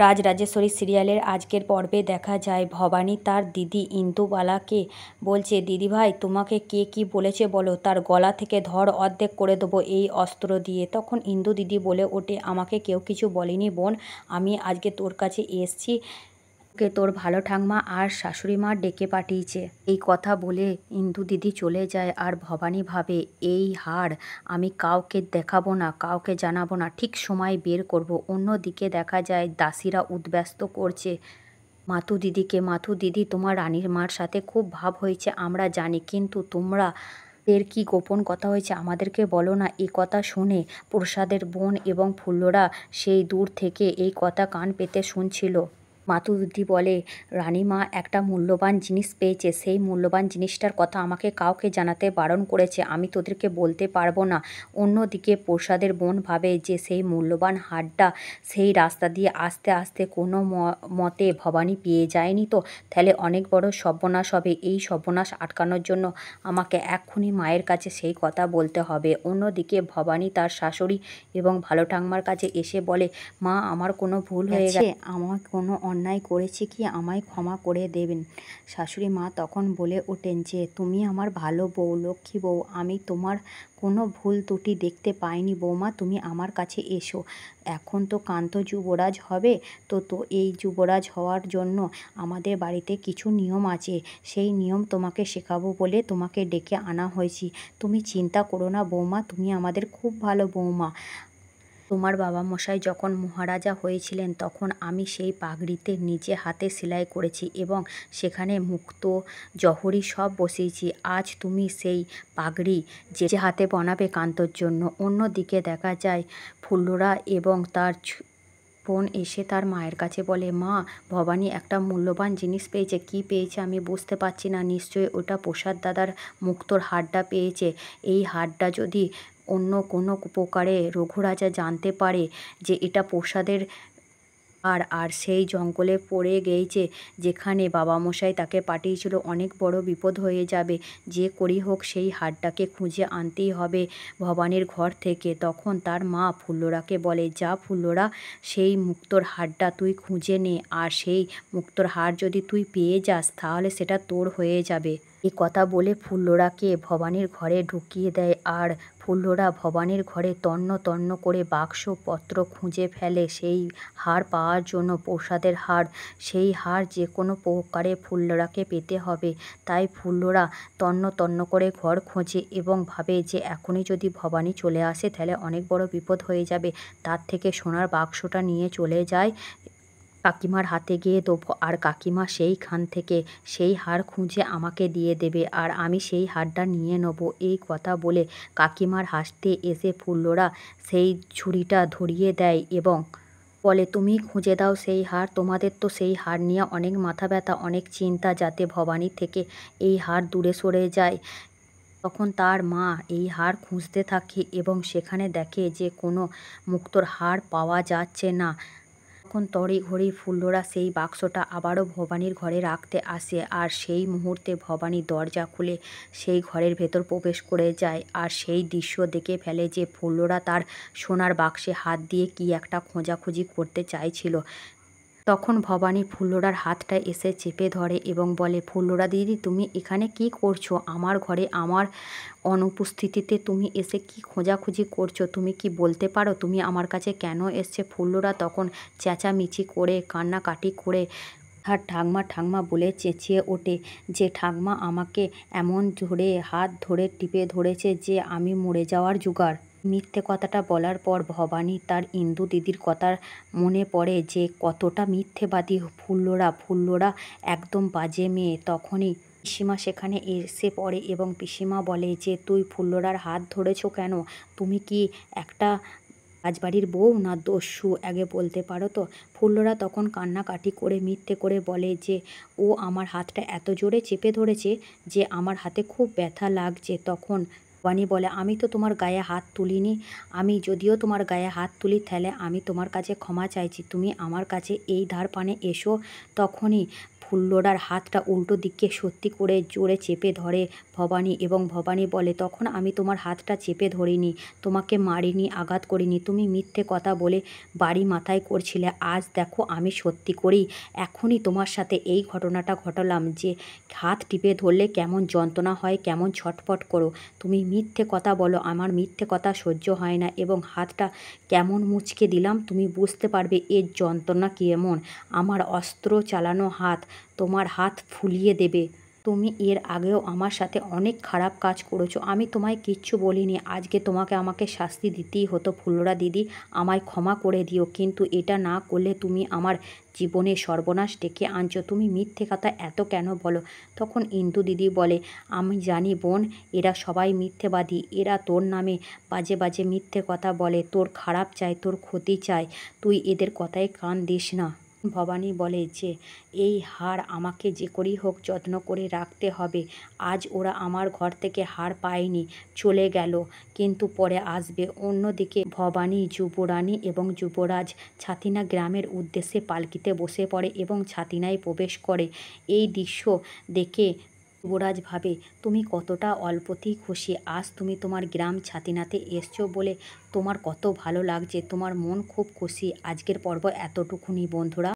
রাজরাজেশ্বরী সিরিয়ালের আজকের পর্বে দেখা যায় ভবানী তার দিদি ইন্দুবালাকে বলছে, দিদিভাই তোমাকে কে কি বলেছে বলো, তার গলা থেকে ধড় অর্ধেক করে দেবো এই অস্ত্র দিয়ে। তখন ইন্দু দিদি বলে ওঠে, আমাকে কেউ কিছু বলেনি বোন, আমি আজকে তোর কাছে এসছি, ওকে তোর ভালো ঠাকমা আর শাশুড়ি মা ডেকে পাঠিয়েছে। এই কথা বলে ইন্দু দিদি চলে যায়। আর ভবানী ভাবে, এই হাড় আমি কাউকে দেখাবো না, কাউকে জানাবো না, ঠিক সময় বের করব। অন্যদিকে দেখা যায় দাসীরা উদ্ব্যস্ত করছে মাথু দিদিকে, মাথু দিদি তোমার রানীর মার সাথে খুব ভাব হয়েছে আমরা জানি, কিন্তু তোমরা এর কি গোপন কথা হয়েছে আমাদেরকে বলো না। এই কথা শুনে প্রসাদের বোন এবং ফুল্লরা সেই দূর থেকে এই কথা কান পেতে শুনছিল। মাতুদি বলে, রানীমা একটা মূল্যবান জিনিস পেয়েছে, সেই মূল্যবান জিনিসটার কথা আমাকে কাউকে জানাতে বারণ করেছে, আমি তোদেরকে বলতে পারবো না। অন্যদিকে প্রসাদের বোন ভাবে যে সেই মূল্যবান হারটা সেই রাস্তা দিয়ে আস্তে আস্তে কোনো মতে ভবানী পেয়ে যায়নি তো, তাহলে অনেক বড় সর্বনাশ হবে। এই সর্বনাশ আটকানোর জন্য আমাকে এক্ষুনি মায়ের কাছে সেই কথা বলতে হবে। অন্যদিকে ভবানী তার শাশুড়ি এবং ভালো ঠাকমার কাছে এসে বলে, মা আমার কোনো ভুল হয়ে গেছে, আমার কোনো অন্যায় করেছি কি, আমায় ক্ষমা করে দেবেন। শাশুড়ি মা তখন বলে ওঠেন যে, তুমি আমার ভালো বউ, লক্ষ্মী বউ, আমি তোমার কোনো ভুল ত্রুটি দেখতে পাইনি বৌমা, তুমি আমার কাছে এসো। এখন তো কান্ত যুবরাজ হবে, তো এই যুবরাজ হওয়ার জন্য আমাদের বাড়িতে কিছু নিয়ম আছে, সেই নিয়ম তোমাকে শেখাবো বলে তোমাকে ডেকে আনা হয়েছি। তুমি চিন্তা করো না বৌমা, তুমি আমাদের খুব ভালো বৌমা। তোমার বাবা মশাই যখন মহারাজা হয়েছিলেন তখন আমি সেই পাগড়িতে নিজে হাতে সেলাই করেছি এবং সেখানে মুক্তো জহরি সব বসিয়েছি। আজ তুমি সেই পাগড়ি যে হাতে বানাবে কান্তর জন্য। অন্যদিকে দেখা যায় ফুল্লরা এবং তার বোন এসে তার মায়ের কাছে বলে, মা ভবানী একটা মূল্যবান জিনিস পেয়েছে। কি পেয়েছে আমি বুঝতে পারছি না, নিশ্চয়ই ওটা প্রসাদ দাদার মুক্তোর হারটা পেয়েছে। এই হারটা যদি অন্য কোনো প্রকারে রঘুরাজা জানতে পারে যে এটা প্রসাদের আর সেই জঙ্গলে পড়ে গিয়েছে যেখানে বাবা মশাই তাকে পাঠিয়েছিল, অনেক বড় বিপদ হয়ে যাবে। যে করেই হোক সেই হারটাকে খুঁজে আনতেই হবে ভবানীর ঘর থেকে। তখন তার মা ফুল্লরাকে বলে, যা ফুল্লরা, সেই মুক্তোর হারটা তুই খুঁজে নে, আর সেই মুক্তোর হার যদি তুই পেয়ে যাস তাহলে সেটা তোর হয়ে যাবে। এই কথা বলে ফুল্লরাকে ভবানীর ঘরে ঢুকিয়ে দেয়। আর ফুল্লরা ভবানীর ঘরে তন্ন তন্ন করে বাক্সপত্র খুঁজে ফেলে সেই হার পাওয়ার জন্য, প্রসাদের হার। সেই হার যে কোনো প্রকারে ফুল্লরাকে পেতে হবে। তাই ফুল্লরা তন্ন তন্ন করে ঘর খোঁজে এবং ভাবে যে এখনই যদি ভবানী চলে আসে তাহলে অনেক বড় বিপদ হয়ে যাবে। তার থেকে সোনার বাক্সটা নিয়ে চলে যায়, কাকিমার হাতে গিয়ে দেবো, আর কাকিমা সেইখান থেকে সেই হার খুঁজে আমাকে দিয়ে দেবে আর আমি সেই হারটা নিয়ে নেবো। এই কথা বলে কাকিমার হাসতে এসে ফুল্লরা সেই ছুরিটা ধরিয়ে দেয় এবং বলে, তুমি খুঁজে দাও সেই হার, তোমাদের তো সেই হার নিয়ে অনেক মাথা ব্যথা, অনেক চিন্তা, যাতে ভবানী থেকে এই হার দূরে সরে যায়। তখন তার মা এই হার খুঁজতে থাকে এবং সেখানে দেখে যে কোনো মুক্তোর হার পাওয়া যাচ্ছে না। তখন তড়িঘড়ি ফুল্লরা সেই বাক্সটা আবারও ভবানীর ঘরে রাখতে আসে, আর সেই মুহূর্তে ভবানী দরজা খুলে সেই ঘরের ভেতর প্রবেশ করে যায় আর সেই দৃশ্য দেখে ফেলে যে ফুল্লরা তার সোনার বাক্সে হাত দিয়ে কি একটা খোঁজাখুঁজি করতে চাইছিল। তখন ভবানী ফুল্লরার হাতটা এসে চেপে ধরে এবং বলে, ফুল্লরা দিদি তুমি এখানে কি করছো? আমার ঘরে আমার অনুপস্থিতিতে তুমি এসে কি খোঁজাখুঁজি করছো? তুমি কি বলতে পারো তুমি আমার কাছে কেন এসছে? ফুল্লরা তখন চেঁচামেচি করে কান্নাকাটি করে আর ঠাকমা ঠাকমা বলে চেঁচিয়ে ওঠে যে, ঠাকমা আমাকে এমন ধরে হাত ধরে টিপে ধরেছে যে আমি মরে যাওয়ার জোগাড়। মিথ্যে কথাটা বলার পর ভবানী তার ইন্দু দিদির কথা মনে পড়ে যে কতটা মিথ্যেবাদী ফুল্লরা একদম বাজে মেয়ে। তখনই পিসিমা সেখানে এসে পড়ে এবং পিসিমা বলে যে, তুই ফুল্লরার হাত ধরেছো কেন? তুমি কি একটা রাজবাড়ির বউ না দস্যু, আগে বলতে পারো তো? ফুল্লরা তখন কান্নাকাটি করে মিথ্যে করে বলে যে ও আমার হাতটা এত জোরে চেপে ধরেছে যে আমার হাতে খুব ব্যথা লাগছে। তখন ভবানী বলে, আমি তো তোমার গায়ে হাত তুলিনি, আমি যদিও তোমার গায়ে হাত তুলি তাহলে আমি তোমার কাছে ক্ষমা চাইছি, তুমি আমার কাছে এই ধার পানে এসো। তখনই ফুল্লরার হাতটা উল্টো দিকে সত্যি করে জোরে চেপে ধরে ভবানী, এবং ভবানী বলে, তখন আমি তোমার হাতটা চেপে ধরিনি, তোমাকে মারিনি, আঘাত করিনি, তুমি মিথ্যে কথা বলে বাড়ি মাথায় করছিলে। আজ দেখো আমি সত্যি করেই এখনই তোমার সাথে এই ঘটনাটা ঘটালাম যে হাত টিপে ধরলে কেমন যন্ত্রণা হয়, কেমন ছটফট করো। তুমি মিথ্যে কথা বলো, আমার মিথ্যে কথা সহ্য হয় না, এবং হাতটা কেমন মুচকে দিলাম তুমি বুঝতে পারবে এর যন্ত্রণা কেমন। আমার অস্ত্র চালানো হাত তোমার হাত ফুলিয়ে দেবে। তুমি এর আগেও আমার সাথে অনেক খারাপ কাজ করেছো, আমি তোমায় কিচ্ছু বলিনি। আজকে আমাকে শাস্তি দিতেই হতো। ফুল্লরা দিদি, আমায় ক্ষমা করে দিও, কিন্তু এটা না করলে তুমি আমার জীবনে সর্বনাশ ডেকে আনছো। তুমি মিথ্যে কথা এত কেন বলো? তখন ইন্দু দিদি বলে, আমি জানি বোন, এরা সবাই মিথ্যেবাদী, এরা তোর নামে বাজে বাজে মিথ্যে কথা বলে, তোর খারাপ চায়, তোর ক্ষতি চায়, তুই এদের কথায় কান দিস না। ভবানী বলে যে এই হার আমাকে যে করেই হোক যত্ন করে রাখতে হবে। আজ ওরা আমার ঘর থেকে হার পায়নি, চলে গেল, কিন্তু পরে আসবে। অন্যদিকে ভবানী, যুবরানী এবং যুবরাজ ছাতিনা গ্রামের উদ্দেশ্যে পালকিতে বসে পড়ে এবং ছাতিনায় প্রবেশ করে। এই দৃশ্য দেখে যুবরাজ ভাবে, তুমি কতটা অল্পতেই খুশি। আজ তুমি তোমার গ্রাম ছাতিনাতে এসছো বলে তোমার কত ভালো লাগছে, তোমার মন খুব খুশি। আজকের পর্ব এতটুকুনি বন্ধুরা।